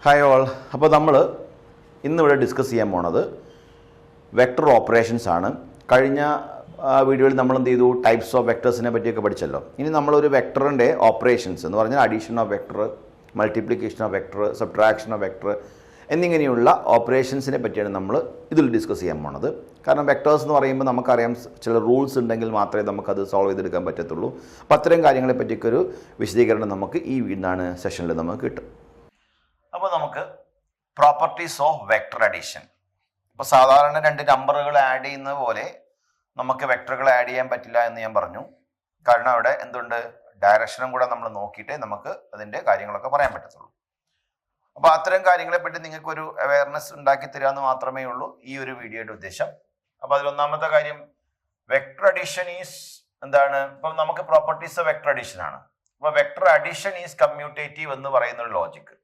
Hi all. അപ്പോൾ നമ്മൾ ഇന്നിവിടെ ഡിസ്കസ് ചെയ്യാൻ പോണത് വെക്ടർ ഓപ്പറേഷൻസ് ആണ്. കഴിഞ്ഞ വീഡിയോയിൽ നമ്മൾ എന്ത് ചെയ്തു, ടൈപ്സ് ഓഫ് വെക്ടേഴ്സിനെ പറ്റിയൊക്കെ പഠിച്ചല്ലോ. ഇനി നമ്മളൊരു വെക്ടറിൻ്റെ ഓപ്പറേഷൻസ് എന്ന് പറഞ്ഞാൽ addition of vector, multiplication of vector, subtraction of vector എന്നിങ്ങനെയുള്ള ഓപ്പറേഷൻസിനെ പറ്റിയാണ് നമ്മൾ ഇതിൽ ഡിസ്കസ് ചെയ്യാൻ പോണത്. കാരണം വെക്ടേഴ്സ് എന്ന് പറയുമ്പോൾ നമുക്കറിയാം ചില റൂൾസ് ഉണ്ടെങ്കിൽ മാത്രമേ നമുക്കത് സോൾവ് ചെയ്തെടുക്കാൻ പറ്റത്തുള്ളൂ. അപ്പോൾ അത്തരം കാര്യങ്ങളെ പറ്റിയൊക്കെ ഒരു വിശദീകരണം നമുക്ക് ഈ സെഷനിൽ നമുക്ക് കിട്ടും. അപ്പോൾ നമുക്ക് പ്രോപ്പർട്ടീസ് ഓഫ് വെക്ടർ അഡീഷൻ. ഇപ്പോൾ സാധാരണ രണ്ട് നമ്പറുകൾ ആഡ് ചെയ്യുന്നത് പോലെ നമുക്ക് വെക്ടറുകൾ ആഡ് ചെയ്യാൻ പറ്റില്ല എന്ന് ഞാൻ പറഞ്ഞു. കാരണം അവിടെ എന്തുണ്ട്, ഡയറക്ഷനും കൂടെ നമ്മൾ നോക്കിയിട്ടേ നമുക്ക് അതിൻ്റെ കാര്യങ്ങളൊക്കെ പറയാൻ പറ്റത്തുള്ളൂ. അപ്പോൾ അത്തരം കാര്യങ്ങളെ പറ്റി നിങ്ങൾക്കൊരു അവയർനെസ് ഉണ്ടാക്കി തരിക എന്ന് മാത്രമേ ഉള്ളൂ ഈ ഒരു വീഡിയോയുടെ ഉദ്ദേശം. അപ്പോൾ അതിലൊന്നാമത്തെ കാര്യം, വെക്ടർ അഡീഷൻ ഈസ് എന്താണ്? ഇപ്പം നമുക്ക് പ്രോപ്പർട്ടീസ് ഓഫ് വെക്ടർ അഡീഷൻ ആണ്. അപ്പോൾ വെക്ടർ അഡീഷൻ ഈസ് കമ്മ്യൂട്ടേറ്റീവ് എന്ന് പറയുന്ന ഒരു ലോജിക്ക്.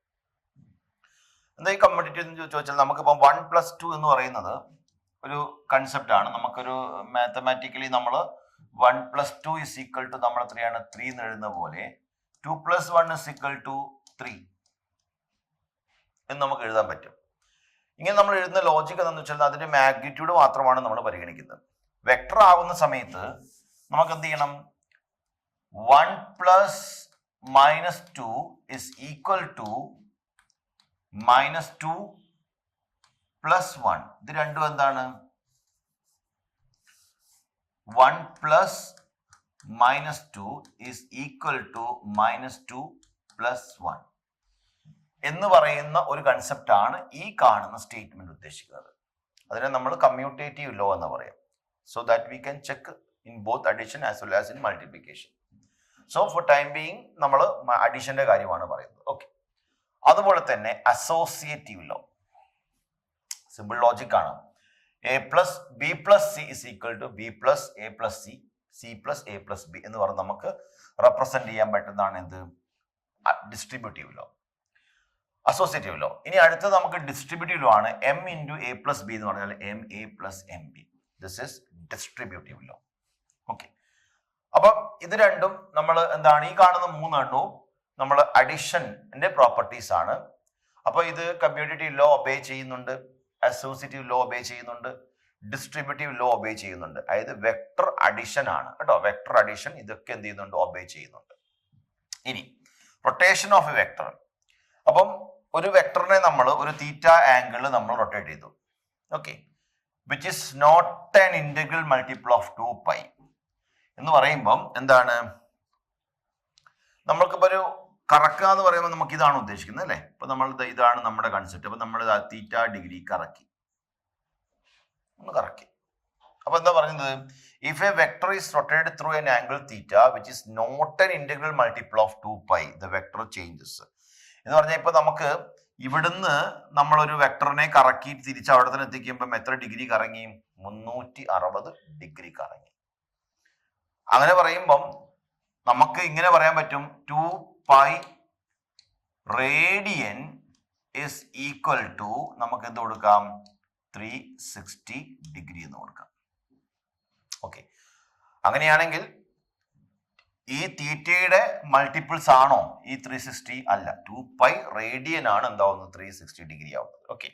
എന്താ ഈ കമ്മ്യൂട്ടേറ്റീവ് എന്ന് ചോദിച്ചാൽ, നമുക്കിപ്പം 1+2 എന്ന് പറയുന്നത് ഒരു കൺസെപ്റ്റ് ആണ്. നമുക്കൊരു മാത്തമാറ്റിക്കലി നമ്മൾ 1+2 = നമ്മൾ 3 എന്ന് എഴുതുന്ന പോലെ 2+1 = 3 എന്ന് നമുക്ക് എഴുതാൻ പറ്റും. ഇങ്ങനെ നമ്മൾ എഴുതുന്ന ലോജിക്ക് എന്താണെന്ന് വെച്ചാൽ അതിന്റെ മാഗ്നിറ്റ്യൂഡ് മാത്രമാണ് നമ്മൾ പരിഗണിക്കുന്നത്. വെക്ടർ ആവുന്ന സമയത്ത് നമുക്ക് എന്ത് ചെയ്യണം? 1 + -2 = -2 + 1. ഇത് രണ്ടും എന്താണ്? 1 + -2 = -2 + 1 എന്ന് പറയുന്ന ഒരു കൺസെപ്റ്റ് ആണ് ഈ കാണുന്ന സ്റ്റേറ്റ്മെന്റ് ഉദ്ദേശിക്കുന്നത്. അതിനെ നമ്മൾ കമ്മ്യൂട്ടേറ്റീവ് ലോ എന്ന് പറയാം. So that we can check in both addition as well as in multiplication. So for time being നമ്മൾ അഡീഷന്റെ കാര്യമാണ് പറയുന്നത്. ഓക്കെ. അതുപോലെ തന്നെ അസോസിയേറ്റീവ് ലോ, സിമ്പിൾ ലോജിക് ആണ്. a + b + c = b + a + c, c + a + b എന്ന് പറഞ്ഞ് നമുക്ക് റെപ്രസെന്റ് ചെയ്യാൻ പറ്റുന്നതാണ് എന്ത്? Distributive law, associative law. ഇനി അടുത്തത് നമുക്ക് ഡിസ്ട്രിബ്യൂട്ടീവ് ലോ ആണ്. m × a + b എന്ന് പറഞ്ഞാൽ ma + mb. This is distributive law. Okay. അപ്പം ഇത് രണ്ടും നമ്മൾ എന്താണ്, ഈ കാണുന്ന മൂന്നെണ്ണവും നമ്മൾ അഡിഷന്റെ പ്രോപ്പർട്ടീസ് ആണ്. അപ്പോൾ ഇത് കമ്മ്യൂട്ടേറ്റീവ് ലോ ഒബേ ചെയ്യുന്നുണ്ട്, അസോസിയേറ്റീവ് ലോ ഒബേ ചെയ്യുന്നുണ്ട്, ഡിസ്ട്രിബ്യൂട്ടീവ് ലോ ഒബേ ചെയ്യുന്നുണ്ട്. അതായത് വെക്ടർ അഡിഷൻ ആണ് കേട്ടോ. വെക്ടർ അഡിഷൻ ഇതൊക്കെ എന്ത് ചെയ്യുന്നുണ്ട്? ഒബേ ചെയ്യുന്നുണ്ട്. ഇനി റൊട്ടേഷൻ ഓഫ് എ വെക്ടർ. അപ്പം ഒരു വെക്ടറിനെ നമ്മൾ ഒരു തീറ്റ ആംഗിൾ നമ്മൾ റൊട്ടേറ്റ് ചെയ്തു. Okay. Which is not an integral multiple of 2π എന്ന് പറയുമ്പം എന്താണ്, നമ്മൾക്കിപ്പോ ഒരു കറക്കുക എന്ന് പറയുമ്പോൾ നമുക്ക് ഇതാണ് ഉദ്ദേശിക്കുന്നത് അല്ലേ? അപ്പൊ നമ്മൾ ഇതാണ് നമ്മുടെ കൺസെപ്റ്റ്. അപ്പൊ നമ്മൾ തീറ്റ ഡിഗ്രി കറക്കി, ഒന്ന് കറക്കി. അപ്പൊ എന്താ പറയുന്നത്? If a vector is rotated through an angle theta which is not an integral multiple of 2π the vector changes എന്ന് പറഞ്ഞാൽ, ഇപ്പൊ നമുക്ക് ഇവിടുന്ന് നമ്മളൊരു വെക്ടറിനെ കറക്കി തിരിച്ച് അവിടെ തന്നെ എത്തിക്കുമ്പോൾ എത്ര ഡിഗ്രി കറങ്ങി? 360 ഡിഗ്രി കറങ്ങി. അങ്ങനെ പറയുമ്പം നമുക്ക് ഇങ്ങനെ പറയാൻ പറ്റും, 2π റേഡിയൻ ഇസ് ഈക്വൽ ടു നമുക്ക് എന്ത് കൊടുക്കാം? 360 ഡിഗ്രി എന്ന് കൊടുക്കാം. ഓക്കെ. അങ്ങനെയാണെങ്കിൽ ഈ തീറ്റയുടെ മൾട്ടിപ്പിൾസ് ആണോ ഈ 360? അല്ല, 2π റേഡിയൻ ആണ് എന്താവുന്നത്? 360 ഡിഗ്രി ആവുന്നത്. ഓക്കെ.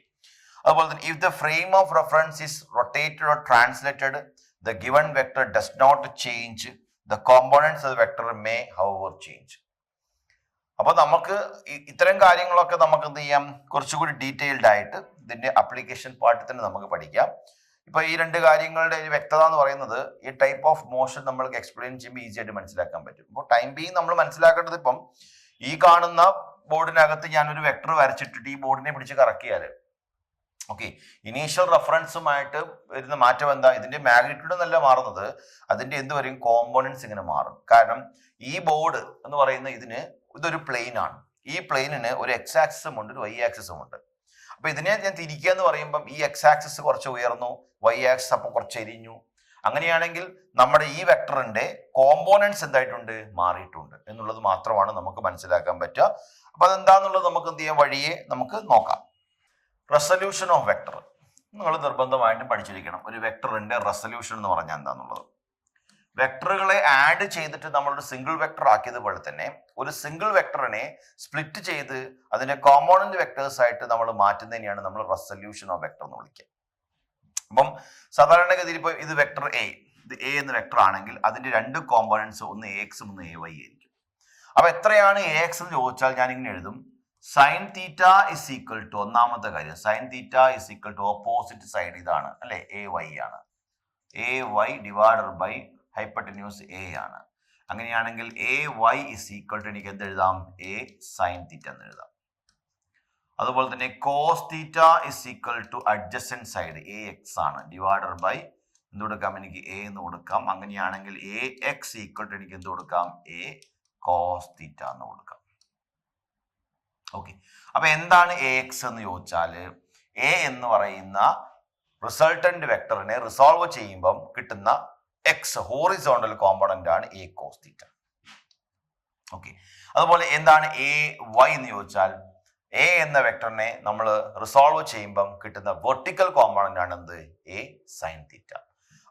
അതുപോലെ തന്നെ if the frame of reference is rotated or translated the given vector does not change, the components of the vector may however change. അപ്പൊ നമുക്ക് ഇത്തരം കാര്യങ്ങളൊക്കെ നമുക്ക് എന്ത് ചെയ്യാം? കുറച്ചുകൂടി ഡീറ്റെയിൽഡ് ആയിട്ട് ഇതിന്റെ അപ്ലിക്കേഷൻ പാർട്ടിൽ തന്നെ നമുക്ക് പഠിക്കാം. ഇപ്പൊ ഈ രണ്ട് കാര്യങ്ങളുടെ വ്യക്തത എന്ന് പറയുന്നത് ഈ ടൈപ്പ് ഓഫ് മോഷൻ നമ്മൾക്ക് എക്സ്പ്ലെയിൻ ചെയ്യുമ്പോൾ ഈസി ആയിട്ട് മനസ്സിലാക്കാൻ പറ്റും. ഇപ്പോൾ ടൈം ബീങ് നമ്മൾ മനസ്സിലാക്കേണ്ടത്, ഇപ്പം ഈ കാണുന്ന ബോർഡിനകത്ത് ഞാനൊരു വെക്ടർ വരച്ചിട്ടിട്ട് ഈ ബോർഡിനെ പിടിച്ച് കറക്കിയാല് ഓക്കെ, ഇനീഷ്യൽ റെഫറൻസുമായിട്ട് വരുന്ന മാറ്റം എന്താ? ഇതിന്റെ മാഗ്നിറ്റ്യൂഡ് എന്നല്ല മാറുന്നത്, അതിന്റെ എന്ത് വരും? കോമ്പോണൻസ് ഇങ്ങനെ മാറും. കാരണം ഈ ബോർഡ് എന്ന് പറയുന്ന ഇതൊരു പ്ലെയിൻ ആണ്. ഈ പ്ലെയിനിന് ഒരു എക്സ് ആക്സിസും ഉണ്ട്, ഒരു വൈ ആക്സിസും ഉണ്ട്. അപ്പൊ ഇതിനെ ഞാൻ തിരിക്കുക എന്ന് പറയുമ്പം ഈ എക്സ് ആക്സിസ് കുറച്ച് ഉയർന്നു, വൈ ആക്സിസ് അപ്പം കുറച്ച് എരിഞ്ഞു. അങ്ങനെയാണെങ്കിൽ നമ്മുടെ ഈ വെക്ടറിന്റെ കോമ്പോണൻസ് എന്തായിട്ടുണ്ട്? മാറിയിട്ടുണ്ട് എന്നുള്ളത് മാത്രമാണ് നമുക്ക് മനസ്സിലാക്കാൻ പറ്റുക. അപ്പൊ അതെന്താന്നുള്ളത് നമുക്ക് എന്ത് ചെയ്യാം? വഴിയെ നമുക്ക് നോക്കാം. റെസൊല്യൂഷൻ ഓഫ് വെക്ടർ നിങ്ങൾ നിർബന്ധമായിട്ടും പഠിച്ചിരിക്കണം. ഒരു വെക്ടറിന്റെ റെസൊല്യൂഷൻ എന്ന് പറഞ്ഞാൽ എന്താന്നുള്ളത്. വെക്ടറുകളെ ആഡ് ചെയ്തിട്ട് നമ്മളൊരു സിംഗിൾ വെക്ടർ ആക്കിയതുപോലെ തന്നെ ഒരു സിംഗിൾ വെക്ടറിനെ സ്പ്ലിറ്റ് ചെയ്ത് അതിന്റെ കോമ്പോണന്റ് വെക്ടേഴ്സ് ആയിട്ട് നമ്മൾ മാറ്റുന്നതിനെയാണ് നമ്മൾ റെസൊല്യൂഷൻ ഓഫ് വെക്ടർ എന്ന് വിളിക്കുക. അപ്പം സാധാരണഗതിയിൽ ഇപ്പോൾ ഇത് വെക്ടർ എ, ഇത് എ എന്ന വെക്ടർ ആണെങ്കിൽ അതിന്റെ രണ്ട് കോമ്പോണൻസ് ഒന്ന് എ എക്സും ഒന്ന് എ വൈ ആയിരിക്കും. അപ്പൊ എത്രയാണ് എ എക്സ് എന്ന് ചോദിച്ചാൽ ഞാൻ ഇങ്ങനെ എഴുതും, sine theta is equal to, ഒന്നാമത്തെ കാര്യം sine theta is equal to opposite side ഇതാണ് അല്ലെ, എ വൈ ആണ്. A Y divided by hypotenuse A ആണ്. അങ്ങനെയാണെങ്കിൽ A Y is equal to എനിക്ക് എന്ത് എഴുതാം, എ സൈൻ തീറ്റ എന്ന് എഴുതാം. അതുപോലെ തന്നെ cos theta is equal to adjacent side A X ആണ്, ഡിവൈഡഡ് ബൈ എന്ത് കൊടുക്കാം, എനിക്ക് എ എന്ന് കൊടുക്കാം. അങ്ങനെയാണെങ്കിൽ എ എക്സ് ഈക്വൽ ടു എനിക്ക് എന്ത് കൊടുക്കാം, എ കോസ് തീറ്റ എന്ന് കൊടുക്കാം. ഓക്കെ, അപ്പൊ എന്താണ് എ എക്സ് എന്ന് ചോദിച്ചാൽ എ എന്ന് പറയുന്ന റിസൾട്ടന്റ് വെക്ടറിനെ റിസോൾവ് ചെയ്യുമ്പം കിട്ടുന്ന എക്സ് ഹോറിസോണ്ടൽ കോമ്പണന്റ് ആണ് എ കോസ് തീറ്റ. ഓക്കെ, അതുപോലെ എന്താണ് എ വൈ എന്ന് ചോദിച്ചാൽ എ എന്ന വെക്ടറിനെ നമ്മൾ റിസോൾവ് ചെയ്യുമ്പം കിട്ടുന്ന വെർട്ടിക്കൽ കോമ്പണന്റ് ആണ് എന്ത്, എ സൈൻ തീറ്റ.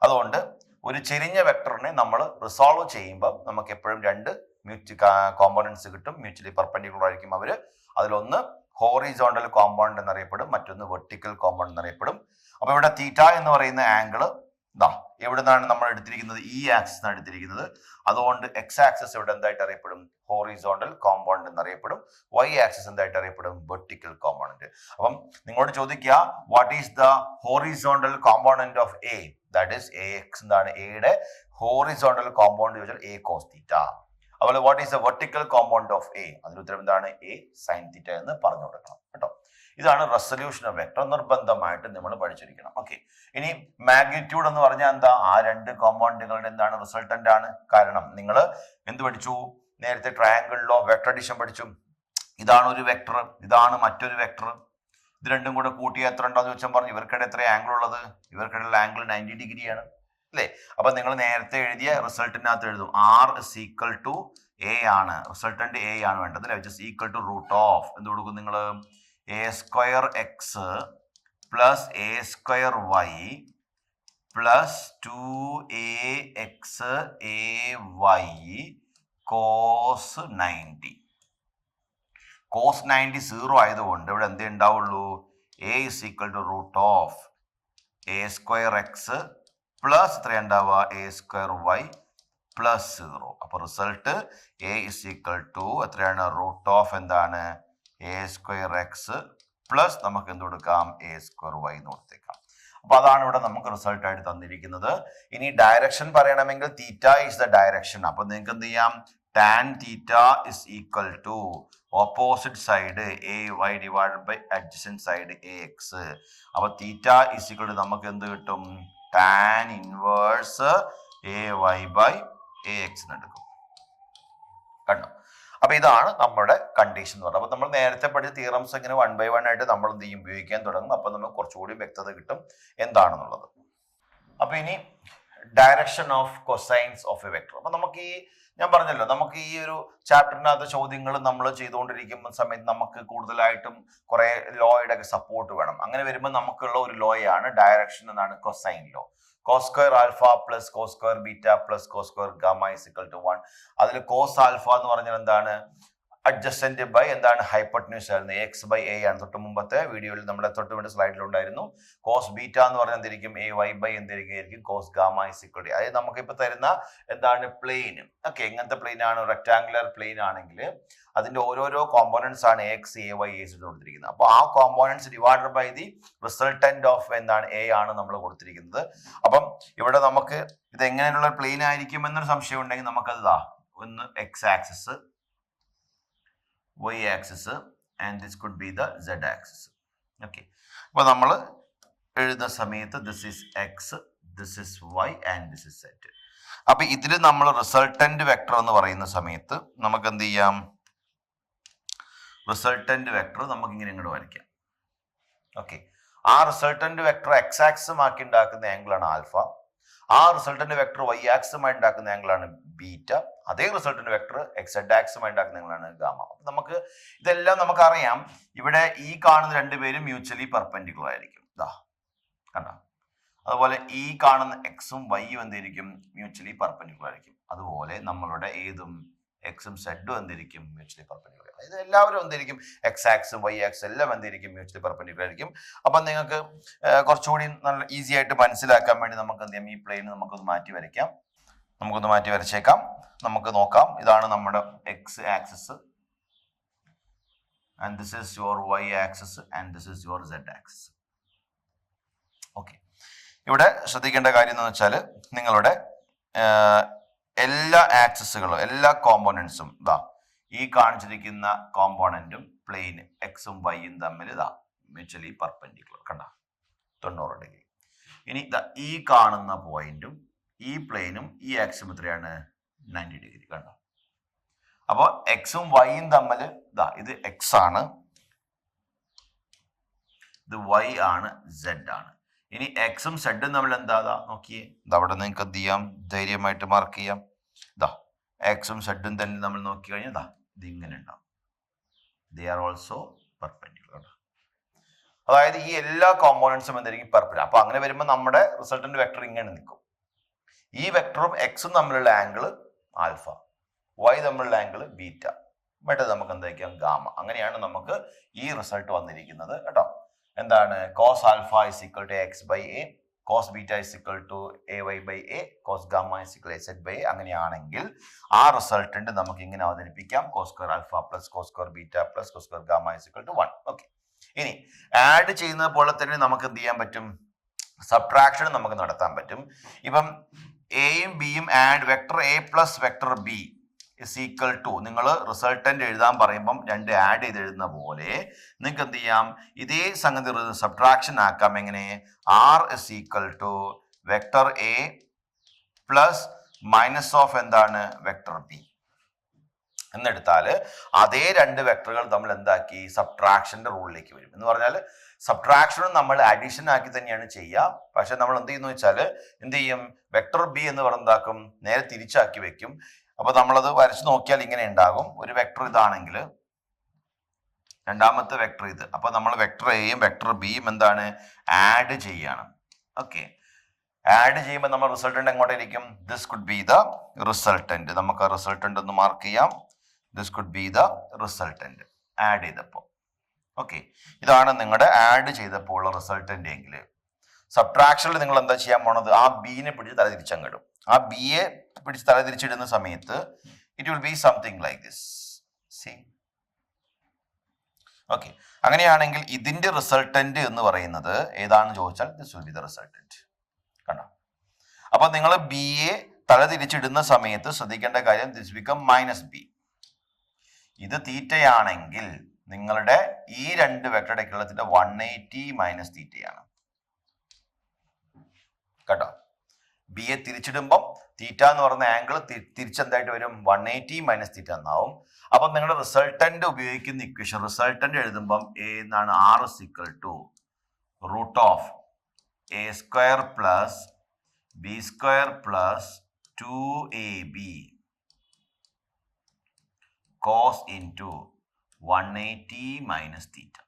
അതുകൊണ്ട് ഒരു ചെരിഞ്ഞ വെക്ടറിനെ നമ്മൾ റിസോൾവ് ചെയ്യുമ്പോൾ നമുക്ക് എപ്പോഴും രണ്ട് കോമ്പോണൻസ് കിട്ടും, മ്യൂച്വലി പെർപെൻഡിക്കുലർ ആയിരിക്കും അവര്. അതിലൊന്ന് ഹോറിസോണ്ടൽ കോമ്പൗണ്ട് എന്നറിയപ്പെടും, മറ്റൊന്ന് വെർട്ടിക്കൽ കോമ്പൗണ്ട് എന്നറിയപ്പെടും. അപ്പൊ ഇവിടെ തീറ്റ എന്ന് പറയുന്ന ആംഗിള് ദാ എവിടെ നിന്നാണ് നമ്മൾ എടുത്തിരിക്കുന്നത്, ഈ ആക്സിസ് ആണ് എടുത്തിരിക്കുന്നത്. അതുകൊണ്ട് എക്സ് ആക്സിസ് ഇവിടെ എന്തായിട്ട് അറിയപ്പെടും, ഹോറിസോണ്ടൽ കോമ്പൗണ്ട് എന്നറിയപ്പെടും. വൈ ആക്സിസ് എന്തായിട്ട് അറിയപ്പെടും, വെർട്ടിക്കൽ കോമ്പൗണ്ട്. അപ്പം നിങ്ങളോട് ചോദിക്കുക what is the horizontal compound of A, that is A X. എന്താണ് എയുടെ ഹോറിസോണ്ടൽ കോമ്പൗണ്ട് ചോദിച്ചാൽ എ കോസ് തീറ്റ. അതുപോലെ what is the vertical compound of A, അതിന് ഉത്തരം എന്താണ്, എ സൈൻ തീറ്റ എന്ന് പറഞ്ഞു കൊടുക്കണം കേട്ടോ. ഇതാണ് റെസൊല്യൂഷൻ ഓഫ് വെക്ടർ, നിർബന്ധമായിട്ട് നമ്മൾ പഠിച്ചിരിക്കണം. ഓക്കെ, ഇനി മാഗ്നിറ്റ്യൂഡ് എന്ന് പറഞ്ഞാൽ എന്താ, ആ രണ്ട് കോമ്പൗണ്ടുകളുടെ എന്താണ് റിസൾട്ടന്റ് ആണ്. കാരണം നിങ്ങൾ എന്ത് പഠിച്ചു, നേരത്തെ ട്രയാങ്കിളിലോ വെക്ടർ അഡിഷൻ പഠിച്ചു. ഇതാണ് ഒരു വെക്ടർ, ഇതാണ് മറ്റൊരു വെക്ടർ. ഇത് രണ്ടും കൂടെ കൂട്ടിയാൽ എത്ര ഉണ്ടാന്ന് ചോദിച്ചാൽ പറഞ്ഞു, ഇവർക്കിടെ എത്ര ആംഗിൾ ഉള്ളത്, ഇവർക്കിടയിലുള്ള ആംഗിൾ 90 ഡിഗ്രിയാണ് അല്ലേ. അപ്പൊ നിങ്ങൾ നേരത്തെ എഴുതിയ റിസൾട്ടിനകത്ത് എഴുതും R is equal to A ആണ്, റിസൾട്ടന്റ് എ ആണ് വേണ്ടത് അല്ലെ, which is equal to root of എന്ത് കൊടുക്കും നിങ്ങൾ, A square X plus A square Y plus 2ax A Y cos 90. Cos 90 0 ആയതുകൊണ്ട് ഇവിടെ എന്തേ ഉണ്ടാവുള്ളൂ, A is equal to root of A square X plus എത്ര ഉണ്ടാവുക, എ സ്ക്വയർ വൈ പ്ലസ് 0. അപ്പൊ result A is equal to എത്രയാണ്, root of എന്താണ്, A square X plus നമുക്ക് എന്ത് കൊടുക്കാം, എ സ്ക്വയർ വൈ എന്ന് കൊടുത്തേക്കാം. അപ്പൊ അതാണ് ഇവിടെ നമുക്ക് റിസൾട്ട് ആയിട്ട് തന്നിരിക്കുന്നത്. ഇനി ഡയറക്ഷൻ പറയണമെങ്കിൽ തീറ്റ ഈസ് ദ ഡയറക്ഷൻ. അപ്പൊ നിങ്ങൾക്ക് എന്ത് ചെയ്യാം, tan theta is equal to opposite side A Y divided by adjacent side A X. അപ്പൊ തീറ്റ ഇസ് ഈക്വൽ ടു നമുക്ക് എന്ത് കിട്ടും, tan inverse A Y by A X എന്ന് എടുക്കും. കണ്ടോ, അപ്പൊ ഇതാണ് നമ്മുടെ കണ്ടീഷൻ എന്ന് പറയുന്നത്. അപ്പൊ നമ്മൾ നേരത്തെ പഠിച്ച തിയറംസ് ഇങ്ങനെ 1 by 1 ആയിട്ട് നമ്മൾ എന്ത് ചെയ്യും, ഉപയോഗിക്കാൻ തുടങ്ങും. അപ്പൊ നമുക്ക് കുറച്ചുകൂടി വ്യക്തത കിട്ടും എന്താണെന്നുള്ളത്. അപ്പൊ ഇനി direction of cosines of A vector. അപ്പൊ നമുക്ക് ഈ ഞാൻ പറഞ്ഞല്ലോ, നമുക്ക് ഈ ഒരു ചാപ്റ്ററിനകത്ത് ചോദ്യങ്ങൾ നമ്മൾ ചെയ്തുകൊണ്ടിരിക്കുന്ന സമയത്ത് നമുക്ക് കൂടുതലായിട്ടും കുറെ ലോയുടെ ഒക്കെ സപ്പോർട്ട് വേണം. അങ്ങനെ വരുമ്പോൾ നമുക്കുള്ള ഒരു ലോയാണ് ഡയറക്ഷൻ എന്നാണ് cosine law. Cos square alpha plus cos square beta plus cos square gamma is equal to 1. അതിൽ കോസ് ആൽഫ എന്ന് പറഞ്ഞാൽ എന്താണ്, അഡ്ജസ്റ്റന്റ് ബൈ എന്താണ്, ഹൈപ്പട്ടന്യൂസ് ആയിരുന്നു, എക്സ് ബൈ എ ആണ്. തൊട്ട് മുമ്പത്തെ വീഡിയോയിൽ നമ്മുടെ തൊട്ട് വേണ്ട സ്ലൈഡിലുണ്ടായിരുന്നു. കോസ് ബീറ്റ എന്ന് പറഞ്ഞാൽ എന്തായിരിക്കും, എ വൈ ബൈ എന്തായിരിക്കും, cos gamma is equal to. അതായത് നമുക്കിപ്പോൾ തരുന്ന എന്താണ്, പ്ലെയിൻ. ഓക്കെ, ഇങ്ങനത്തെ പ്ലെയിൻ ആണ്, റെക്ടാങ്കുലർ പ്ലെയിൻ ആണെങ്കിൽ അതിന്റെ ഓരോരോ കോമ്പോണൻസ് ആണ് എക്സ് എ വൈ എ കൊടുത്തിരിക്കുന്നത്. അപ്പോൾ ആ components divided by the resultant of എന്താണ്, എ ആണ് നമ്മൾ കൊടുത്തിരിക്കുന്നത്. അപ്പം ഇവിടെ നമുക്ക് ഇത് എങ്ങനെയുള്ള പ്ലെയിൻ ആയിരിക്കും എന്നൊരു സംശയം ഉണ്ടെങ്കിൽ നമുക്കത് ഒന്ന് X axis, y axis and this could be the z axis. Okay, അപ്പോൾ നമ്മൾ എഴുതുന്ന സമയത്ത് this is x, this is y and this is z. അപ്പൊ ഇതിൽ നമ്മൾ റിസൾട്ടന്റ് വെക്ടർ എന്ന് പറയുന്ന സമയത്ത് നമുക്ക് എന്ത് ചെയ്യാം, റിസൾട്ടന്റ് വെക്ടർ നമുക്ക് ഇങ്ങനെ ഇങ്ങോട്ട് വരയ്ക്കാം. ഓക്കെ, ആ റിസൾട്ടന്റ് വെക്ടർ എക്സ് ആക്സും ആക്കി ഉണ്ടാക്കുന്ന ആംഗിളാണ് ആൽഫ. ആ റിസൾട്ടന്റ് വെക്ടർ വൈ ആക്സുമായി ഉണ്ടാക്കുന്ന ആംഗിളാണ് ബീറ്റ. അതേ റിസൾട്ടന്റ് വെക്ടർ എക്സ് സെഡ് ആക്സുമായി ഉണ്ടാക്കുന്ന ആംഗിളാണ് ഗാമ. അപ്പൊ നമുക്ക് ഇതെല്ലാം നമുക്കറിയാം. ഇവിടെ ഈ കാണുന്ന രണ്ടുപേരും മ്യൂച്വലി പെർപെൻഡിക്കുലർ ആയിരിക്കും. കണ്ടോ, അതുപോലെ ഈ കാണുന്ന എക്സും വൈയും എന്തായിരിക്കും മ്യൂച്വലി പെർപെൻഡിക്കുലർ ആയിരിക്കും. അതുപോലെ നമ്മളുടെ ഏതും എക്സും സെഡും എന്തായിരിക്കും മ്യൂച്വലി പെർപെൻഡിക്കുലർ. അതായത് എല്ലാവരും എന്തായിരിക്കും എക്സ് ആക്സും വൈ ആക്സും എല്ലാം എന്തായിരിക്കും മ്യൂച്വലി പെർപെൻഡിക്കുലർ ആയിരിക്കും. അപ്പം നിങ്ങൾക്ക് കുറച്ചുകൂടി നല്ല ഈസി ആയിട്ട് മനസ്സിലാക്കാൻ വേണ്ടി നമുക്ക് എന്ത് ചെയ്യാം, ഈ പ്ലെയിൻ നമുക്കൊന്ന് മാറ്റി വരയ്ക്കാം. നമുക്കൊന്ന് മാറ്റി വരച്ചേക്കാം. നമുക്ക് നോക്കാം. ഇതാണ് നമ്മുടെ X axis, and this is your y axis and this is your z axis. Okay, ഇവിടെ ശ്രദ്ധിക്കേണ്ട കാര്യം എന്ന് വെച്ചാൽ നിങ്ങളുടെ എല്ലാ ആക്സിസുകളും എല്ലാ കോമ്പോണൻസും ഇതാ ഈ കാണിച്ചിരിക്കുന്ന കോമ്പോണന്റും പ്ലെയിൻ എക്സും വൈയും തമ്മിൽ ഇതാ മ്യൂച്വലി പെർപെൻഡിക്കുലർ കണ്ട 90 ഡിഗ്രി. ഇനി ഈ കാണുന്ന പോയിന്റും ഈ പ്ലെയിനും ഈ ആക്സും എത്രയാണ് 90 ഡിഗ്രി കണ്ടോ. അപ്പോൾ എക്സും വൈയും തമ്മിൽ ഇതാ ഇത് എക്സ് ആണ്, ഇത് വൈ ആണ്, സെഡ് ആണ്. ഇനി എക്സും സെഡും തമ്മിൽ എന്താ നോക്കിയേ, ഇതവിടെ നിങ്ങൾക്ക് എന്ത് ചെയ്യാം, ധൈര്യമായിട്ട് മാർക്ക് ചെയ്യാം. ഇതാ എക്സും സെഡും തന്നെ നമ്മൾ നോക്കി കഴിഞ്ഞാൽ ഇതാ ഇത് ഇങ്ങനെ ഉണ്ടാവും. They are also perpendicular. അതായത് ഈ എല്ലാ കോമ്പോണൻസും എന്തായിരിക്കും പെർപെൻഡിക്കുലർ. അപ്പൊ അങ്ങനെ വരുമ്പോൾ നമ്മുടെ റിസൾട്ടന്റ് വെക്ടർ ഇങ്ങനെ നിൽക്കും. ഈ വെക്ടറും എക്സും തമ്മിലുള്ള ആംഗിൾ ആൽഫ, വൈ തമ്മിലുള്ള ആംഗിൾ ബീറ്റ, മറ്റേ നമുക്ക് എന്തായിരിക്കാം ഗാമ. അങ്ങനെയാണ് നമുക്ക് ഈ റിസൾട്ട് വന്നിരിക്കുന്നത് കേട്ടോ. എന്താണ് cos alpha is equal to X by A, cos beta is equal to A Y by A, cos gamma is equal A Z by A. അങ്ങനെയാണെങ്കിൽ ആ റിസൾട്ടന്റ് നമുക്ക് ഇങ്ങനെ അവതരിപ്പിക്കാം, cos square alpha plus cos square beta plus cos square gamma is equal to 1. Okay, ഇനി add ചെയ്യുന്നത് പോലെ തന്നെ നമുക്ക് എന്ത് ചെയ്യാൻ പറ്റും, സബ്ട്രാക്ഷൻ നമുക്ക് നടത്താൻ പറ്റും. ഇപ്പം എയും ബിയും add vector A plus vector B is equal to, നിങ്ങൾ റിസൾട്ടന്റ് എഴുതാൻ പറയുമ്പം രണ്ട് ആഡ് ചെയ്ത് എഴുതുന്ന പോലെ നിങ്ങൾക്ക് എന്ത് ചെയ്യാം, ഇതേ സംഗതി സബ്ട്രാക്ഷൻ ആക്കാം. എങ്ങനെ, R is equal to vector A plus minus of എന്താണ് വെക്ടർ ബി എന്നെടുത്താൽ അതേ രണ്ട് വെക്ടറുകൾ നമ്മൾ എന്താക്കി സബ്ട്രാക്ഷന്റെ റൂളിലേക്ക് വരും. എന്ന് പറഞ്ഞാൽ സബ്ട്രാക്ഷനും നമ്മൾ അഡീഷൻ ആക്കി തന്നെയാണ് ചെയ്യുക. പക്ഷെ നമ്മൾ എന്ത് ചെയ്യുന്നു വെച്ചാൽ എന്ത് ചെയ്യും, വെക്ടർ ബി എന്ന് പറഞ്ഞാക്കും നേരെ തിരിച്ചാക്കി വെക്കും. അപ്പൊ നമ്മളത് വരച്ച് നോക്കിയാൽ ഇങ്ങനെ ഉണ്ടാകും. ഒരു വെക്ടർ ഇതാണെങ്കിൽ രണ്ടാമത്തെ വെക്ടർ ഇത്. അപ്പൊ നമ്മൾ വെക്ടർ എയും വെക്ടർ ബിയും എന്താണ് ആഡ് ചെയ്യാണ്. ഓക്കെ, ആഡ് ചെയ്യുമ്പോൾ നമ്മൾ റിസൾട്ടന്റ് എങ്ങോട്ടായിരിക്കും, this could be the resultant. നമുക്ക് ആ റിസൾട്ടന്റ് ഒന്ന് മാർക്ക് ചെയ്യാം. This could be the resultant add ചെയ്തപ്പോൾ. ഓക്കെ, ഇതാണ് നിങ്ങളുടെ ആഡ് ചെയ്തപ്പോൾ ഉള്ള റിസൾട്ടന്റ് എങ്കിൽ സബ്ട്രാക്ഷനിൽ നിങ്ങൾ എന്താ ചെയ്യാൻ പോണത്, ആ ബിനെ പിടിച്ച് തല തിരിച്ചങ്ങിടും. ആ ബിയെ പിടിച്ച് തല തിരിച്ചിടുന്ന സമയത്ത് it will be something like this. C, okay, അങ്ങനെയാണെങ്കിൽ ഇതിന്റെ റിസൾട്ടന്റ് എന്ന് പറയുന്നത് ഏതാണെന്ന് ചോദിച്ചാൽ this will be the resultant. കണ്ടോ. അപ്പൊ നിങ്ങൾ ബിയെ തല തിരിച്ചിടുന്ന സമയത്ത് ശ്രദ്ധിക്കേണ്ട കാര്യം ദിസ് ബിക്കം മൈനസ് ബി. ഇത് തീറ്റയാണെങ്കിൽ നിങ്ങളുടെ ഈ രണ്ട് വെക്ടറുടെ ഇടയ്ക്കുള്ളതിന്റെ 180 മൈനസ് തീറ്റയാണ് കേട്ടോ. ബിയെ തിരിച്ചിടുമ്പം തീറ്റ എന്ന് പറയുന്ന ആംഗിൾ തിരിച്ചെന്തായിട്ട് വരും, 180 മൈനസ് തീറ്റ എന്നാവും. അപ്പം നിങ്ങളുടെ റിസൾട്ടന്റ് ഉപയോഗിക്കുന്ന ഇക്വേഷൻ, റിസൾട്ടന്റ് എഴുതുമ്പം എ എന്നാണ്, R is equal to root of A square plus B square plus 2ab cos into 180 minus theta.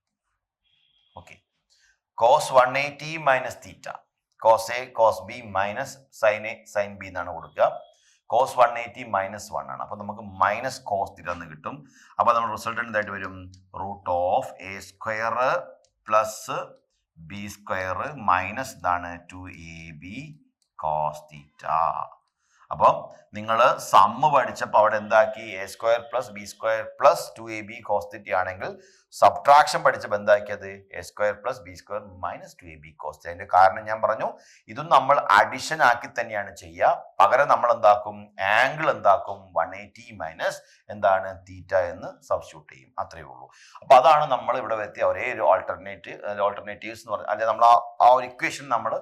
Okay, cos 180 minus theta, cos a cos b minus sin a sin b എന്നാണ് കൊടുക്കുക. cos 180 minus 1 ആണ്. അപ്പൊ നമുക്ക് minus cos theta എന്ന് കിട്ടും. അപ്പൊ നമ്മൾ resultant എന്തായിട്ട് വരും, root of A square plus B square minus ഇതാണ് 2ab cos തീറ്റ. അപ്പം നിങ്ങൾ സമ്മ് പഠിച്ചപ്പോൾ അവിടെ എന്താക്കി, A square plus B square plus 2ab cos theta ആണെങ്കിൽ സബ്ട്രാക്ഷൻ പഠിച്ചപ്പോൾ എന്താക്കിയത്, A square plus B square minus 2ab cos theta. അതിന്റെ കാരണം ഞാൻ പറഞ്ഞു, ഇതും നമ്മൾ അഡിഷൻ ആക്കി തന്നെയാണ് ചെയ്യുക. പകരം നമ്മൾ എന്താക്കും, ആംഗിൾ എന്താക്കും, 180 മൈനസ് എന്താണ് തീറ്റ എന്ന് സബ്സ്റ്റിറ്റ്യൂട്ട് ചെയ്യും. അത്രയേ ഉള്ളൂ. അപ്പൊ അതാണ് നമ്മൾ ഇവിടെ വരുത്തിയ ഒരേ ഒരു ഓൾട്ടർനേറ്റീവ്സ് എന്ന് പറഞ്ഞാൽ, അല്ലെ നമ്മൾ ആ ഒരു ഇക്വേഷൻ നമ്മൾ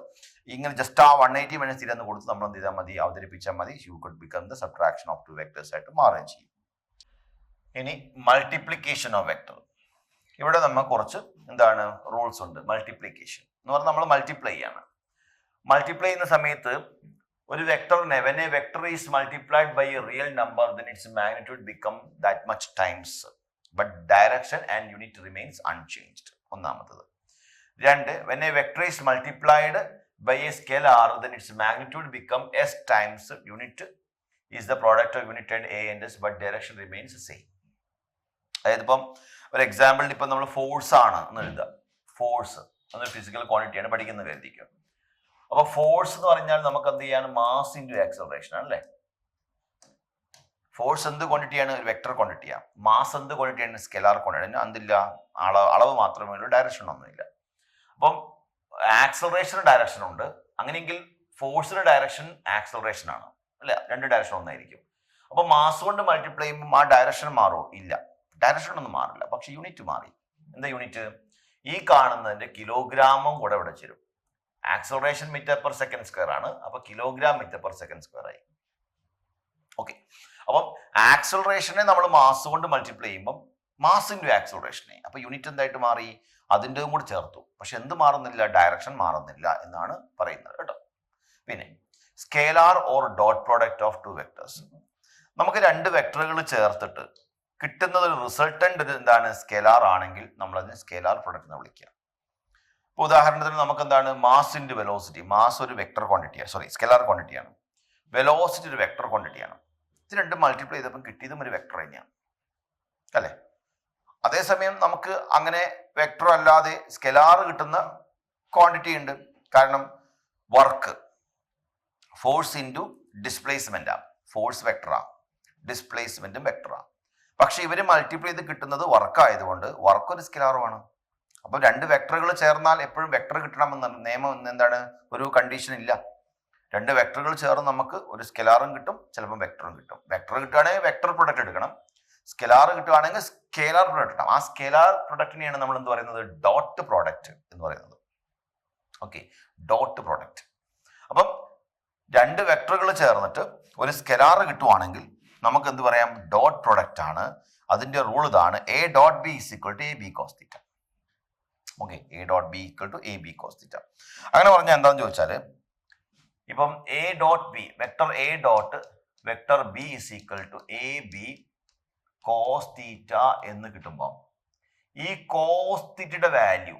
ഇങ്ങനെ ജസ്റ്റ് ആ 180 മൈനസ് തീറ്റ എന്ന് കൊടുത്ത് നമ്മൾ എന്ത് ചെയ്താൽ മതി, അവതരിപ്പിച്ചാൽ മതി. You could become the subtraction of two vectors ആയിട്ട് മാറുകയും ചെയ്യും. ഇനി മൾട്ടിപ്ലിക്കേഷൻ ഓഫ് വെക്ടർ. ഇവിടെ നമ്മൾ കുറച്ച് എന്താണ് റൂൾസ് ഉണ്ട്. മൾട്ടിപ്ലിക്കേഷൻ എന്ന് പറഞ്ഞാൽ നമ്മൾ മൾട്ടിപ്ലൈ ചെയ്യാണ്. മൾട്ടിപ്ലൈ ചെയ്യുന്ന സമയത്ത് ഒരു വെക്ടറിനെ, when a vector is multiplied by a real number, then its magnitude become that much times, but direction and unit remains unchanged. ഒന്നാമത്തത്. രണ്ട്, when a vector is multiplied by a scalar, then its magnitude become s times unit is the product of unit and a and s, but direction remains the same. അതായത് ഇപ്പം ഒരു എക്സാമ്പിളിൽ ഇപ്പം നമ്മൾ force ആണ് എന്ന് എഴുതുക. ഫോഴ്സ് എന്നൊരു physical ക്വാണ്ടിറ്റിയാണ് പഠിക്കുന്നത് കരുതിക്കുക. അപ്പൊ ഫോഴ്സ് എന്ന് പറഞ്ഞാൽ നമുക്ക് എന്ത് ചെയ്യാണ്? മാസ് ഇൻറ്റു ആക്സലറേഷൻ ആണല്ലേ. ഫോഴ്സ് എന്ത് ക്വാണ്ടിറ്റിയാണ്? ഒരു വെക്ടർ ക്വാണ്ടിറ്റിയാണ്. മാസ് എന്ത് ക്വാണ്ടിറ്റിയാണ്? Scalar quantity. എന്തില്ല, അളവ് മാത്രമേ ഉള്ളൂ, ഡയറക്ഷൻ ഒന്നുമില്ല. അപ്പം ആക്സലറേഷന് ഡയറക്ഷൻ ഉണ്ട്. അങ്ങനെയെങ്കിൽ ഫോഴ്സിന് ഡയറക്ഷൻ ആക്സലറേഷൻ ആണ് അല്ലെ, രണ്ട് ഡയറക്ഷൻ ഒന്നായിരിക്കും. അപ്പൊ മാസ് കൊണ്ട് മൾട്ടിപ്ലൈ ചെയ്യുമ്പോൾ ആ ഡയറക്ഷൻ മാറുമോ? ഇല്ല, ഡയറക്ഷൻ ഒന്നും മാറില്ല. പക്ഷെ യൂണിറ്റ് മാറി. എന്താ യൂണിറ്റ്? ഈ കാണുന്നതിന്റെ കിലോഗ്രാമും കൂടെ ഇവിടെ ചേരും. Acceleration metre per second square ആണ്, അപ്പൊ kilogram metre per second square ആയി. ഓക്കെ, അപ്പം ആക്സലറേഷനെ നമ്മൾ മാസ് കൊണ്ട് മൾട്ടിപ്ലൈ ചെയ്യുമ്പോൾ മാസ് ഇൻറ്റു ആക്സലറേഷനെ, അപ്പൊ യൂണിറ്റ് എന്തായിട്ട് മാറി? അതിൻ്റെതും കൂടി ചേർത്തു. പക്ഷെ എന്ത് മാറുന്നില്ല? ഡയറക്ഷൻ മാറുന്നില്ല എന്നാണ് പറയുന്നത് കേട്ടോ. പിന്നെ scalar or dot product of two vectors. നമുക്ക് രണ്ട് വെക്ടറുകൾ ചേർത്തിട്ട് കിട്ടുന്നത് ഒരു റിസൾട്ടന്റ് എന്താണ്? സ്കേലാർ ആണെങ്കിൽ നമ്മൾ അതിനെ സ്കേലാർ പ്രൊഡക്റ്റ് എന്ന് വിളിക്കുക. ഇപ്പൊ ഉദാഹരണത്തിന് നമുക്ക് എന്താണ്? Mass into velocity. മാസ് ഒരു വെക്ടർ ക്വാണ്ടിറ്റിയാണ്, സോറി സ്കേലാർ ക്വാണ്ടിറ്റിയാണ്. വെലോസിറ്റി ഒരു വെക്ടർ ക്വാണ്ടിറ്റിയാണ്. ഇത് രണ്ടും മൾട്ടിപ്ലൈ ചെയ്തപ്പോൾ കിട്ടിയതും ഒരു വെക്ടർ തന്നെയാണ് അല്ലേ. അതേസമയം നമുക്ക് അങ്ങനെ വെക്ടർ അല്ലാതെ സ്കെലാർ കിട്ടുന്ന ക്വാണ്ടിറ്റി ഉണ്ട്. കാരണം വർക്ക് ഫോഴ്സ് ഇൻറ്റു ഡിസ്പ്ലേസ്മെന്റാ. ഫോഴ്സ് വെക്ടറാ, ഡിസ്പ്ലേസ്മെന്റും വെക്ടറാ. പക്ഷെ ഇവര് മൾട്ടിപ്ലൈ ചെയ്ത് കിട്ടുന്നത് വർക്ക് ആയതുകൊണ്ട് വർക്ക് ഒരു സ്കെലാറുമാണ്. അപ്പൊ രണ്ട് വെക്ടറുകൾ ചേർന്നാൽ എപ്പോഴും വെക്ടർ കിട്ടണമെന്ന നിയമം എന്താണ്? ഒരു കണ്ടീഷൻ ഇല്ല. രണ്ട് വെക്ടറുകൾ ചേർന്ന് നമുക്ക് ഒരു സ്കെലാറും കിട്ടും, ചിലപ്പോൾ വെക്ടറും കിട്ടും. വെക്ടർ കിട്ടുകയാണെങ്കിൽ വെക്ടർ പ്രൊഡക്റ്റ് എടുക്കണം, സ്കെലാർ കിട്ടുകയാണെങ്കിൽ സ്കേലാർ പ്രൊഡക്റ്റ് എടുക്കണം. ആ സ്കേലാർ പ്രൊഡക്റ്റിനെയാണ് നമ്മൾ എന്ത് പറയുന്നത്? ഡോട്ട് പ്രോഡക്റ്റ് എന്ന് പറയുന്നത്. Okay, dot product. അപ്പം രണ്ട് വെക്ടറുകൾ ചേർന്നിട്ട് ഒരു സ്കെലാർ കിട്ടുവാണെങ്കിൽ നമുക്ക് എന്ത് പറയാം? ഡോട്ട് പ്രോഡക്റ്റ് ആണ്. അതിന്റെ റൂൾ ഇതാണ്: A dot B is equal to A B cos theta. Okay, A dot B equal to A B cos theta. അങ്ങനെ പറഞ്ഞാൽ എന്താണെന്ന് ചോദിച്ചാല്, ഇപ്പം A dot B, vector A dot vector B is equal to A B cos theta എന്ന് കിട്ടുമ്പോൾ ഈ cos തീറ്റയുടെ value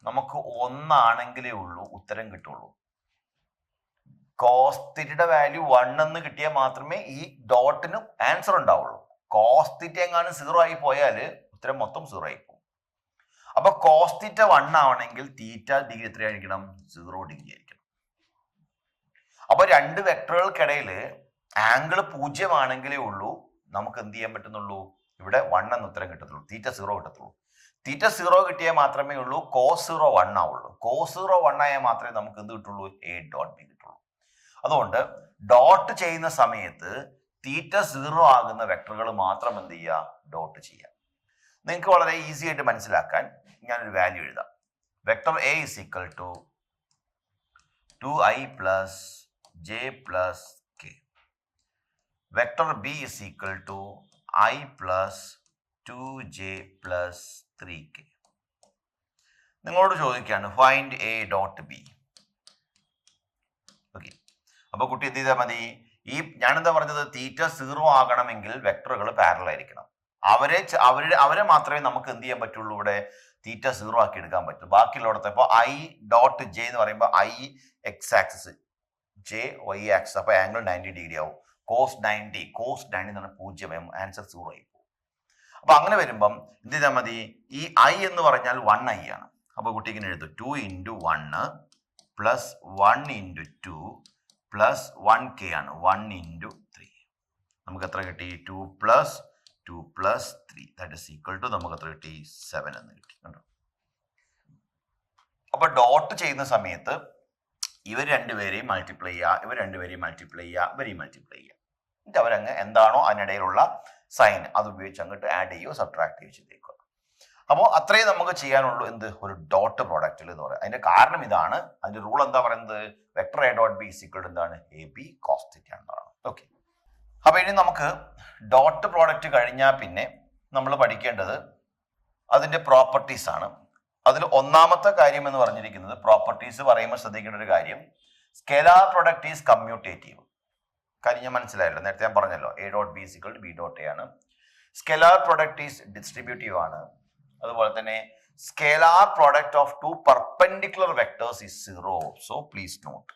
നമുക്ക് ഒന്നാണെങ്കിലേ ഉള്ളൂ ഉത്തരം കിട്ടുള്ളൂ. കോസ് തീറ്റയുടെ വാല്യൂ 1 എന്ന് കിട്ടിയാൽ മാത്രമേ ഈ ഡോട്ടിന് ആൻസർ ഉണ്ടാവുള്ളൂ. കോസ് തീറ്റ എങ്ങാനും 0 ആയി പോയാൽ ഉത്തരം മൊത്തം 0 ആയി പോകും. അപ്പൊ കോസ് തീറ്റ 1 ആവണമെങ്കിൽ തീറ്റ ഡിഗ്രി എത്രയായിരിക്കണം? 0 ഡിഗ്രി ആയിരിക്കണം. അപ്പൊ രണ്ട് വെക്ടറുകൾക്കിടയിൽ ആംഗിൾ 0 ആണെങ്കിലേ ഉള്ളൂ നമുക്ക് എന്ത് ചെയ്യാൻ പറ്റുന്നുള്ളൂ? ഇവിടെ 1 എന്ന് ഉത്തരം കിട്ടത്തുള്ളൂ, തീറ്റ 0 കിട്ടത്തുള്ളൂ. തീറ്റ 0 കിട്ടിയാൽ മാത്രമേ ഉള്ളൂ കോസ് 0 1 ആവുള്ളൂ. കോസ് 0 1 ആയാൽ മാത്രമേ നമുക്ക് എന്ത് കിട്ടുള്ളൂ? എ ഡോട്ട് ബി കിട്ടുള്ളൂ. അതുകൊണ്ട് ഡോട്ട് ചെയ്യുന്ന സമയത്ത് തീറ്റ 0 ആകുന്ന വെക്ടറുകൾ മാത്രം എന്ത് ചെയ്യുക? ഡോട്ട് ചെയ്യുക. നിങ്ങൾക്ക് വളരെ ഈസി ആയിട്ട് മനസ്സിലാക്കാൻ ഞാനൊരു വാല്യൂ എഴുതാം. Vector A is equal to 2i plus J plus K. Vector B is equal to i plus 2j plus 3k. നിങ്ങളോട് ചോദിക്കുകയാണ് find A dot B. Okay, അപ്പൊ കുട്ടി എന്ത് ചെയ്താൽ മതി? ഈ ഞാനെന്താ പറഞ്ഞത്? തീറ്റ 0 ആകണമെങ്കിൽ വെക്ടറുകൾ പാരലൽ ആയിരിക്കണം. അവരെ മാത്രമേ നമുക്ക് എന്ത് ചെയ്യാൻ പറ്റുള്ളൂ? ഇവിടെ തീറ്റ 0 ആക്കി എടുക്കാൻ പറ്റും. ബാക്കിയുള്ളടത്ത് ഇപ്പോൾ ഐ ഡോട്ട് ജെ എന്ന് പറയുമ്പോൾ I X axis, J Y axis, അപ്പൊ ആംഗിൾ 90 ഡിഗ്രി ആവും. കോസ് 90 എന്ന് പറഞ്ഞാൽ 0 ആൻസർ 0 ആയി പോകും. അപ്പൊ അങ്ങനെ വരുമ്പം എന്ത് ചെയ്താൽ മതി? ഈ ഐ എന്ന് പറഞ്ഞാൽ 1i ആണ്. അപ്പൊ കുട്ടി ഇങ്ങനെ എഴുതും 2 × 1 പ്ലസ് 1 × 2 പ്ലസ് 1k ആണ്. 1 × 3 നമുക്ക് എത്ര കിട്ടി? 2 plus 2 plus 3 that is equal to നമുക്ക് എത്ര കിട്ടി? 7 എന്ന് കിട്ടി. കണ്ടോ? അപ്പൊ ഡോട്ട് ചെയ്യുന്ന സമയത്ത് ഇവർ രണ്ടുപേരെയും മൾട്ടിപ്ലൈ ചെയ്യുക, ഇവരെയും മൾട്ടിപ്ലൈ ചെയ്യുക. എന്നിട്ട് അവരങ്ങ് എന്താണോ അതിനിടയിലുള്ള സൈൻ അത് ഉപയോഗിച്ച് അങ്ങോട്ട് ആഡ് ചെയ്യുകയോ സബ്ട്രാക്ട് ചെയ്യുകയോ ചെയ്തേക്കുക. അപ്പോൾ അത്രയും നമുക്ക് ചെയ്യാനുള്ളൂ. എന്ത്? ഒരു ഡോട്ട് പ്രോഡക്റ്റിൽ എന്ന് പറയാം. അതിന്റെ കാരണം ഇതാണ്. അതിന്റെ റൂൾ എന്താ പറയുന്നത്? Vector A dot B is equal to എന്താണ്? എ ബി കോസ് തീറ്റ എന്നാണ്. ഓക്കെ, അപ്പൊ ഇനി നമുക്ക് ഡോട്ട് പ്രോഡക്റ്റ് കഴിഞ്ഞാൽ പിന്നെ നമ്മൾ പഠിക്കേണ്ടത് അതിന്റെ പ്രോപ്പർട്ടീസ് ആണ്. അതിൽ ഒന്നാമത്തെ കാര്യം എന്ന് പറഞ്ഞിരിക്കുന്നത്, പ്രോപ്പർട്ടീസ് പറയുമ്പോൾ ശ്രദ്ധിക്കേണ്ട ഒരു കാര്യം, സ്കേലാർ പ്രൊഡക്റ്റ് ഈസ് കമ്മ്യൂട്ടേറ്റീവ്. കാര്യം ഞാൻ മനസ്സിലായല്ലോ, നേരത്തെ ഞാൻ പറഞ്ഞല്ലോ A dot B equal to B dot A ആണ്. സ്കേലാർ പ്രൊഡക്റ്റ് ഈസ് ഡിസ്ട്രിബ്യൂട്ടീവ് ആണ്. അതുപോലെ തന്നെ scalar product of two perpendicular vectors is 0. So please note.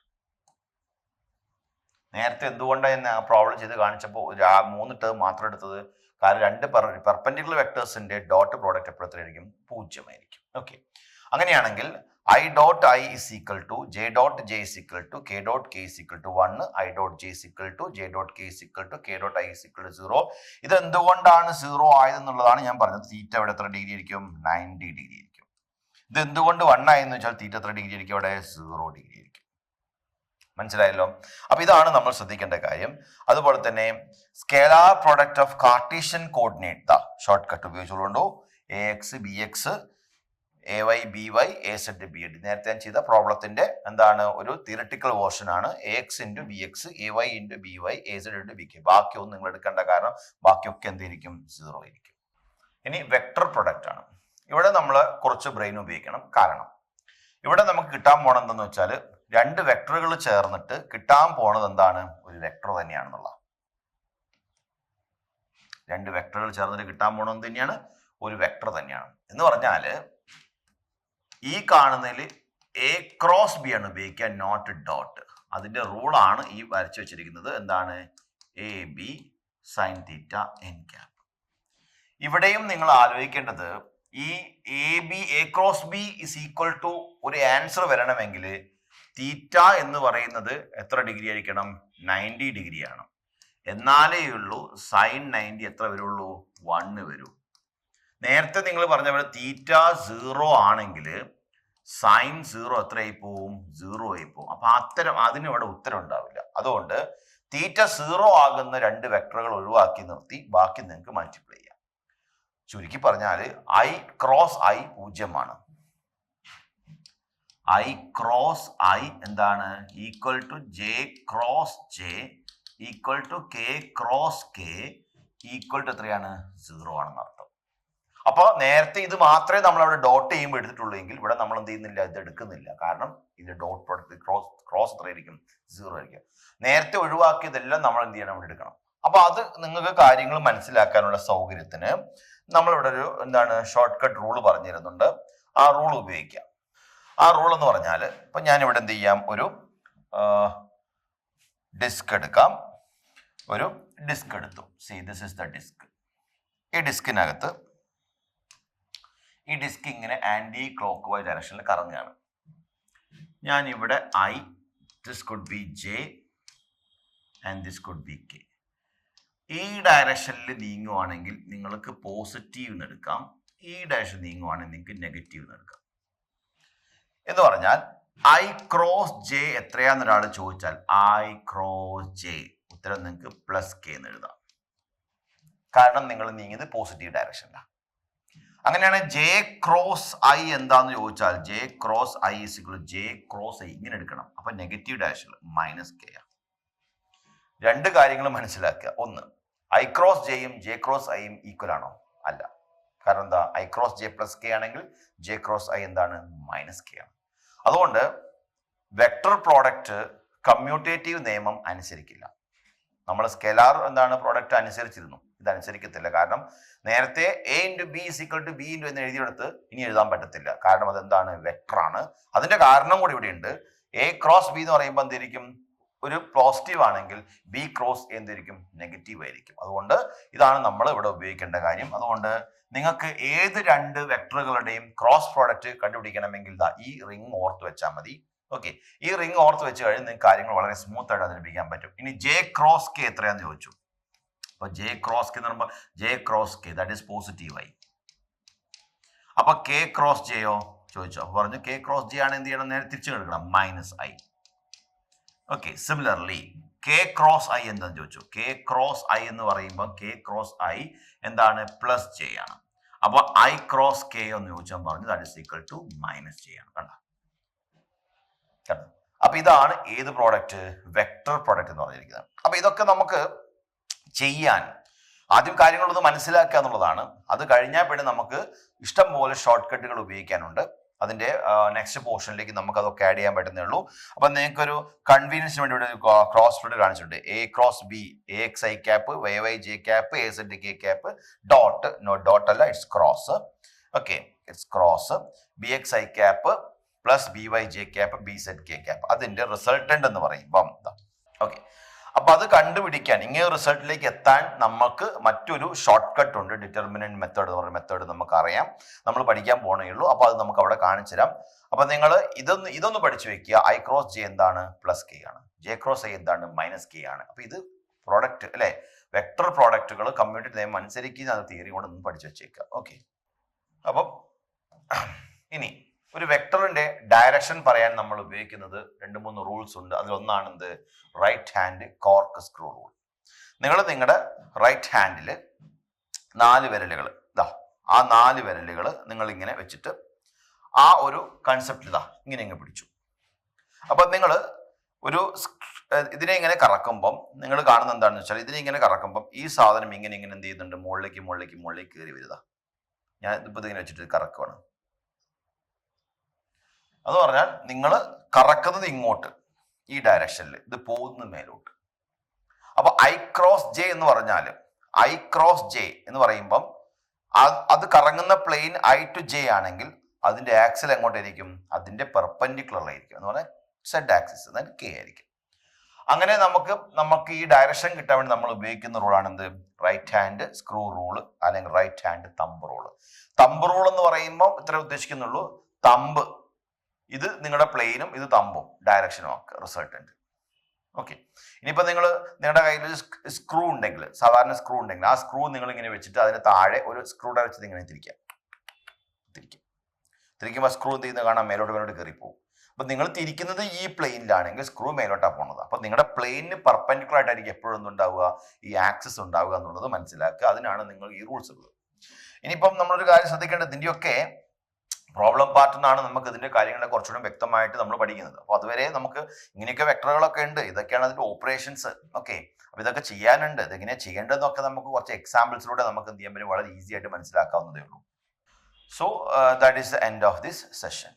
നേരത്തെ എന്തുകൊണ്ടാണ് പ്രോബ്ലം ചെയ്ത് കാണിച്ചപ്പോൾ 3 ടേം മാത്രം എടുത്തത്? കാരണം രണ്ട് പെർപെൻഡിക്കുലർ വെക്ടേഴ്സിന്റെ ഡോട്ട് പ്രോഡക്റ്റ് എപ്പോഴത്തേക്കും 0 ആയിരിക്കും. ഓക്കെ, അങ്ങനെയാണെങ്കിൽ I dot I is equal to J dot J is equal to K dot K is equal to 1, I dot J is equal to J dot K is equal to K dot I is equal to 0. ഇത് എന്തുകൊണ്ടാണ് 0 ആയതെന്നുള്ളതാണ് ഞാൻ പറഞ്ഞത്. തീറ്റ ഇവിടെ എത്ര degree ആയിരിക്കും? 90 degree ആയിരിക്കും. ഇത് എന്തുകൊണ്ട് 1 ആയെന്ന് വെച്ചാൽ തീറ്റ എത്ര ഡിഗ്രി ആയിരിക്കും? അവിടെ 0 ഡിഗ്രി ആയിരിക്കും. മനസ്സിലായല്ലോ? അപ്പൊ ഇതാണ് നമ്മൾ ശ്രദ്ധിക്കേണ്ട കാര്യം. അതുപോലെ തന്നെ scalar product of Cartesian coordinate shortcut ഉപയോഗിച്ചുകൊണ്ടു AX BX AY BY AZ BD നേരത്തെ ഞാൻ ചെയ്ത പ്രോബ്ലത്തിന്റെ എന്താണ് ഒരു തിയററ്റിക്കൽ വേർഷൻ ആണ്. AX into BX AY into BY AZ into BK. ബാക്കിയൊന്നും നിങ്ങൾ എടുക്കേണ്ട, കാരണം ബാക്കിയൊക്കെ എന്തായിരിക്കും? 0 ആയിരിക്കും. ഇനി വെക്ടർ പ്രൊഡക്റ്റ് ആണ്. ഇവിടെ നമ്മൾ കുറച്ച് ബ്രെയിൻ ഉപയോഗിക്കണം. കാരണം ഇവിടെ നമുക്ക് കിട്ടാൻ പോണെന്തെന്ന് വെച്ചാൽ രണ്ട് വെക്ടറുകൾ ചേർന്നിട്ട് കിട്ടാൻ പോണത് എന്താണ്? ഒരു വെക്ടർ തന്നെയാണെന്നുള്ള. രണ്ട് വെക്ടറുകൾ ചേർന്നിട്ട് കിട്ടാൻ പോണത് തന്നെയാണ് ഒരു വെക്ടർ തന്നെയാണ് എന്ന് പറഞ്ഞാൽ ഈ കാണുന്നതിൽ A ക്രോസ് B ആണ് ഉപയോഗിക്കുക, നോട്ട് ഡോട്ട്. അതിന്റെ റൂളാണ് ഈ വരച്ചു വെച്ചിരിക്കുന്നത്. എന്താണ്? AB sin θ n cap. ഇവിടെയും നിങ്ങൾ ആലോചിക്കേണ്ടത് ഈ A cross B is equal to ഒരു ആൻസർ വരണമെങ്കിൽ തീറ്റ എന്ന് പറയുന്നത് എത്ര ഡിഗ്രി ആയിരിക്കണം? 90 ഡിഗ്രിയാണ്. എന്നാലേ ഉള്ളൂ സൈൻ 90 എത്ര വരുള്ളൂ? 1 വരൂ. നേരത്തെ നിങ്ങൾ പറഞ്ഞ പോലെ തീറ്റ 0 ആണെങ്കിൽ സൈൻ 0 എത്രയായി പോവും? 0 ആയി പോവും. അപ്പൊ അതിന് ഇവിടെ ഉത്തരം ഉണ്ടാവില്ല. അതുകൊണ്ട് തീറ്റ 0 ആകുന്ന രണ്ട് വെക്ടറുകൾ ഒഴിവാക്കി നിർത്തി ബാക്കി നിങ്ങൾക്ക് മൾട്ടിപ്ലൈ ചെയ്യാം. ചുരുക്കി പറഞ്ഞാൽ I cross I 0 I cross I എന്താണ്? Equal to J cross J equal to K cross K equal to എത്രയാണ്? 0 ആണെന്ന് അർത്ഥം. അപ്പൊ നേരത്തെ ഇത് മാത്രമേ നമ്മൾ അവിടെ ഡോട്ട് ചെയ്യുമ്പോൾ എടുത്തിട്ടുള്ളൂ എങ്കിൽ ഇവിടെ നമ്മൾ എന്ത് ചെയ്യുന്നില്ല, ഇത് എടുക്കുന്നില്ല. കാരണം ഇത് ഡോട്ട് പ്രോഡക്റ്റ് ക്രോസ് എത്രയായിരിക്കും? 0 ആയിരിക്കും. നേരത്തെ ഒഴിവാക്കിയതെല്ലാം നമ്മൾ എന്ത് ചെയ്യണം? ഇവിടെ എടുക്കണം. അപ്പൊ അത് നിങ്ങൾക്ക് കാര്യങ്ങൾ മനസ്സിലാക്കാനുള്ള സൗകര്യത്തിന് നമ്മളിവിടെ ഒരു എന്താണ് ഷോർട്ട് കട്ട് റൂൾ പറഞ്ഞു തരുന്നുണ്ട്. ആ റൂൾ ഉപയോഗിക്കാം. ആ റൂൾ എന്ന് പറഞ്ഞാൽ ഇപ്പൊ ഞാനിവിടെ എന്ത് ചെയ്യാം? ഒരു ഡിസ്ക് എടുക്കാം. ഒരു ഡിസ്ക് എടുത്തു. See this is the disc. ഈ ഡിസ്കിനകത്ത് ഈ ഡിസ്ക് ഇങ്ങനെ ആന്റി ക്ലോക്ക് വൈസ് ഡയറക്ഷനിൽ കറങ്ങുകയാണ്. ഞാൻ ഇവിടെ this could B J and this could B K. ഈ ഡയറക്ഷനിൽ നീങ്ങുവാണെങ്കിൽ നിങ്ങൾക്ക് പോസിറ്റീവ് എന്ന് എടുക്കാം. ഈ ഡയറക്ഷൻ നീങ്ങുവാണെങ്കിൽ നിങ്ങൾക്ക് നെഗറ്റീവ് എന്ന് എടുക്കാം. എന്ന് പറഞ്ഞാൽ I ക്രോസ് J എത്രയാന്ന് ഒരാൾ ചോദിച്ചാൽ I ക്രോസ് J ഉത്തരം നിങ്ങൾക്ക് +K എന്ന് എഴുതാം. കാരണം നിങ്ങൾ നീങ്ങിയത് പോസിറ്റീവ് ഡയറക്ഷനിലാണ്. അങ്ങനെയാണ് J ക്രോസ് I എന്താന്ന് ചോദിച്ചാൽ J cross I is equal to J cross I ഇങ്ങനെ എടുക്കണം. അപ്പൊ നെഗറ്റീവ് ഡയറക്ഷനിൽ -K. രണ്ട് കാര്യങ്ങൾ മനസ്സിലാക്കുക. ഒന്ന്, I ക്രോസ് Jയും J ക്രോസ് Iയും ഈക്വൽ ആണോ? അല്ല. കാരണം എന്താ? I ക്രോസ് J +K ആണെങ്കിൽ J ക്രോസ് I എന്താണ്? -K ആണ്. അതുകൊണ്ട് വെക്ടർ പ്രോഡക്റ്റ് കമ്മ്യൂട്ടേറ്റീവ് നിയമം അനുസരിക്കില്ല. നമ്മൾ സ്കെലാർ എന്താണ് പ്രോഡക്റ്റ് അനുസരിച്ചിരുന്നു, ഇത് അനുസരിക്കത്തില്ല. കാരണം നേരത്തെ A into B is equal to B into എന്ന് എഴുതിയെടുത്ത് ഇനി എഴുതാൻ പറ്റത്തില്ല. കാരണം അതെന്താണ്? വെക്ടർ ആണ്. അതിന്റെ കാരണം കൂടി ഇവിടെ ഉണ്ട്. A ക്രോസ് B എന്ന് പറയുമ്പോൾ എന്തായിരിക്കും? ഒരു പോസിറ്റീവ് ആണെങ്കിൽ B ക്രോസ് എന്തായിരിക്കും? നെഗറ്റീവ് ആയിരിക്കും. അതുകൊണ്ട് ഇതാണ് നമ്മൾ ഇവിടെ ഉപയോഗിക്കേണ്ട കാര്യം. അതുകൊണ്ട് നിങ്ങൾക്ക് ഏത് രണ്ട് വെക്ടറുകളുടെയും ക്രോസ് പ്രോഡക്റ്റ് കണ്ടുപിടിക്കണമെങ്കിൽ ഈ റിംഗ് ഓർത്ത് വെച്ചാൽ മതി. ഓക്കെ, ഈ റിംഗ് ഓർത്ത് വെച്ച് കഴിഞ്ഞാൽ നിങ്ങൾക്ക് കാര്യങ്ങൾ വളരെ സ്മൂത്ത് ആയിട്ട് അവതരിപ്പിക്കാൻ പറ്റും. ഇനി J ക്രോസ് K എത്രയാന്ന് ചോദിച്ചു. അപ്പൊ J ക്രോസ് K എന്ന് പറയുമ്പോൾ J cross K that is positive ആയി. അപ്പൊ K ക്രോസ് Jയോ ചോദിച്ചു. അപ്പൊ പറഞ്ഞു K ക്രോസ് J ആണ് എന്ത് ചെയ്യണം? നേരെ തിരിച്ചു എടുക്കണം, -I. Okay, similarly K cross I എന്താന്ന് ചോദിച്ചു. K ക്രോസ് I എന്ന് പറയുമ്പോൾ K ക്രോസ് I എന്താണ്? +J ആണ്. അപ്പൊ I ക്രോസ് K എന്ന് ചോദിച്ചാൽ പറഞ്ഞു that is equal to -J ആണ്. കണ്ടോ? അപ്പൊ ഇതാണ് ഏത് പ്രോഡക്റ്റ്? വെക്ടർ പ്രോഡക്റ്റ് എന്ന് പറഞ്ഞിരിക്കുന്നത്. അപ്പൊ ഇതൊക്കെ നമുക്ക് ചെയ്യാൻ ആദ്യം കാര്യങ്ങളൊന്ന് മനസ്സിലാക്കുക എന്നുള്ളതാണ്. അത് കഴിഞ്ഞാൽ പിന്നെ നമുക്ക് ഇഷ്ടം പോലെ ഷോർട്ട് കട്ടുകൾ ഉപയോഗിക്കാനുണ്ട്. അതിന്റെ നെക്സ്റ്റ് പോർഷനിലേക്ക് നമുക്ക് അതൊക്കെ ആഡ് ചെയ്യാൻ പറ്റുന്നേ ഉള്ളൂ. അപ്പൊ നിങ്ങൾക്ക് ഒരു കൺവീനിയൻസിന് വേണ്ടി ഇവിടെ ക്രോസ് പ്രോഡക്റ്റ് കാണിച്ചിട്ടുണ്ട്. A cross B AXI cap YY J cap AZ K cap dot, no dot അല്ല, it's cross. Okay, it's cross B X I cap plus B Y J cap B Z K cap അതിന്റെ resultant എന്ന് പറയുമ്പം okay. അപ്പൊ അത് കണ്ടുപിടിക്കാൻ ഇങ്ങനെ റിസൾട്ടിലേക്ക് എത്താൻ നമുക്ക് മറ്റൊരു ഷോർട്ട് കട്ട് ഉണ്ട്. ഡിറ്റർമിനന്റ് മെത്തേഡ് എന്ന് പറയുന്ന മെത്തേഡ് നമുക്കറിയാം, നമ്മൾ പഠിക്കാൻ പോണേ ഉള്ളൂ. അപ്പൊ അത് നമുക്ക് അവിടെ കാണിച്ചു തരാം. അപ്പൊ നിങ്ങൾ ഇതൊന്ന് പഠിച്ചു വെക്കുക. ഐ ക്രോസ് ജെ എന്താണ്? പ്ലസ് കെ ആണ്. ജെ ക്രോസ് ഐ എന്താണ്? മൈനസ് കെ ആണ്. അപ്പൊ ഇത് പ്രോഡക്റ്റ് അല്ലെ, വെക്ടർ പ്രോഡക്റ്റുകൾ കമ്മ്യൂണിറ്റി നിയമം അനുസരിക്കുന്ന തിയറി കൊണ്ട് ഒന്ന് പഠിച്ചു വെച്ചേക്കുക. ഓക്കെ. അപ്പം ഇനി ഒരു വെക്ടറിന്റെ ഡയറക്ഷൻ പറയാൻ നമ്മൾ ഉപയോഗിക്കുന്നത് 2-3 റൂൾസ് ഉണ്ട്. അതിലൊന്നാണ് എന്ത്? Right hand corkscrew rule. നിങ്ങൾ നിങ്ങളുടെ റൈറ്റ് ഹാൻഡിൽ 4 വിരലുകൾ ആ 4 വിരലുകൾ നിങ്ങൾ ഇങ്ങനെ വെച്ചിട്ട് ആ ഒരു കൺസെപ്റ്റ് ഇങ്ങനെ പിടിച്ചു. അപ്പൊ നിങ്ങൾ ഒരു ഇതിനെ ഇങ്ങനെ കറക്കുമ്പം നിങ്ങൾ കാണുന്ന എന്താണെന്ന് വെച്ചാൽ ഇതിനെ ഇങ്ങനെ കറക്കുമ്പം ഈ സാധനം ഇങ്ങനെ എന്ത് ചെയ്യുന്നുണ്ട്? മുകളിലേക്ക് കയറി വരുക. ഞാൻ ഇതിപ്പോ ഇതിങ്ങനെ വെച്ചിട്ട് കറക്കുവാണ്. എന്ന് പറഞ്ഞാൽ നിങ്ങൾ കറക്കുന്നത് ഇങ്ങോട്ട് ഈ ഡയറക്ഷനിൽ, ഇത് പോകുന്നത് മേലോട്ട്. അപ്പൊ ഐ ക്രോസ് ജെ എന്ന് പറഞ്ഞാൽ എന്ന് പറയുമ്പം അത് കറങ്ങുന്ന പ്ലെയിൻ ഐ ടു ജെ ആണെങ്കിൽ അതിന്റെ ആക്സിൽ എങ്ങോട്ടായിരിക്കും? അതിന്റെ പെർപെൻഡിക്കുലർ ആയിരിക്കും. എന്ന് പറഞ്ഞാൽ സെഡ് ആക്സിസ്, അതായത് കെ ആയിരിക്കും. അങ്ങനെ നമുക്ക് ഈ ഡയറക്ഷൻ കിട്ടാൻ വേണ്ടി നമ്മൾ ഉപയോഗിക്കുന്ന റൂളാണ് എന്ത്? റൈറ്റ് ഹാൻഡ് സ്ക്രൂ റൂള് അല്ലെങ്കിൽ right hand thumb rule. Thumb rule എന്ന് പറയുമ്പോൾ ഇത്ര ഉദ്ദേശിക്കുന്നുള്ളൂ. തമ്പ് ഇത് നിങ്ങളുടെ പ്ലെയിനും ഇത് തമ്പും ഡയറക്ഷനും ഒക്കെ റിസൾട്ടന്റ്. ഓക്കെ. ഇനിയിപ്പോ നിങ്ങളുടെ കയ്യിൽ ഒരു സ്ക്രൂ ഉണ്ടെങ്കിൽ, സാധാരണ സ്ക്രൂ ഉണ്ടെങ്കിൽ ആ സ്ക്രൂ നിങ്ങൾ ഇങ്ങനെ വെച്ചിട്ട് അതിന് താഴെ ഒരു സ്ക്രൂ ഡ്രൈവർ വെച്ചിട്ട് ഇങ്ങനെ തിരിക്കുമ്പോൾ സ്ക്രൂ എന്ത് ചെയ്യുന്നത് കാണാൻ മേലോട്ട് കയറിപ്പോകും. അപ്പൊ നിങ്ങൾ തിരിക്കുന്നത് ഈ പ്ലെയിനിലാണെങ്കിൽ സ്ക്രൂ മേലോട്ടാണ് പോകുന്നത്. അപ്പൊ നിങ്ങളുടെ പ്ലെയിനിന് പെർപെൻഡിക്കുലർ ആയിട്ടായിരിക്കും എപ്പോഴും എന്തുണ്ടാവുക? ഈ ആക്സിസ് ഉണ്ടാവുക എന്നുള്ളത് മനസ്സിലാക്കുക. അതിനാണ് നിങ്ങൾ ഈ റൂൾസ് ഉള്ളത്. ഇനിയിപ്പം നമ്മളൊരു കാര്യം ശ്രദ്ധിക്കേണ്ടത്, ഇതിന്റെയൊക്കെ പ്രോബ്ലം പാർട്ട് എന്നാണ് നമുക്ക് ഇതിന്റെ കാര്യങ്ങളെ കുറച്ചുകൂടെ വ്യക്തമായിട്ട് നമ്മൾ പഠിക്കുന്നത്. അപ്പൊ അതുവരെ നമുക്ക് ഇങ്ങനെയൊക്കെ വെക്ടറുകളൊക്കെ ഉണ്ട്, ഇതൊക്കെയാണ് അതിന്റെ ഓപ്പറേഷൻസ്. ഓക്കെ. അപ്പൊ ഇതൊക്കെ ചെയ്യാനുണ്ട്, ഇതെങ്ങനെയാ ചെയ്യേണ്ടതെന്നൊക്കെ നമുക്ക് കുറച്ച് എക്സാമ്പിൾസിലൂടെ നമുക്ക് എന്ത് ചെയ്യാൻ പറ്റും? വളരെ ഈസി ആയിട്ട് മനസ്സിലാക്കാവുന്നതേ ഉള്ളൂ. So that is the end of this session.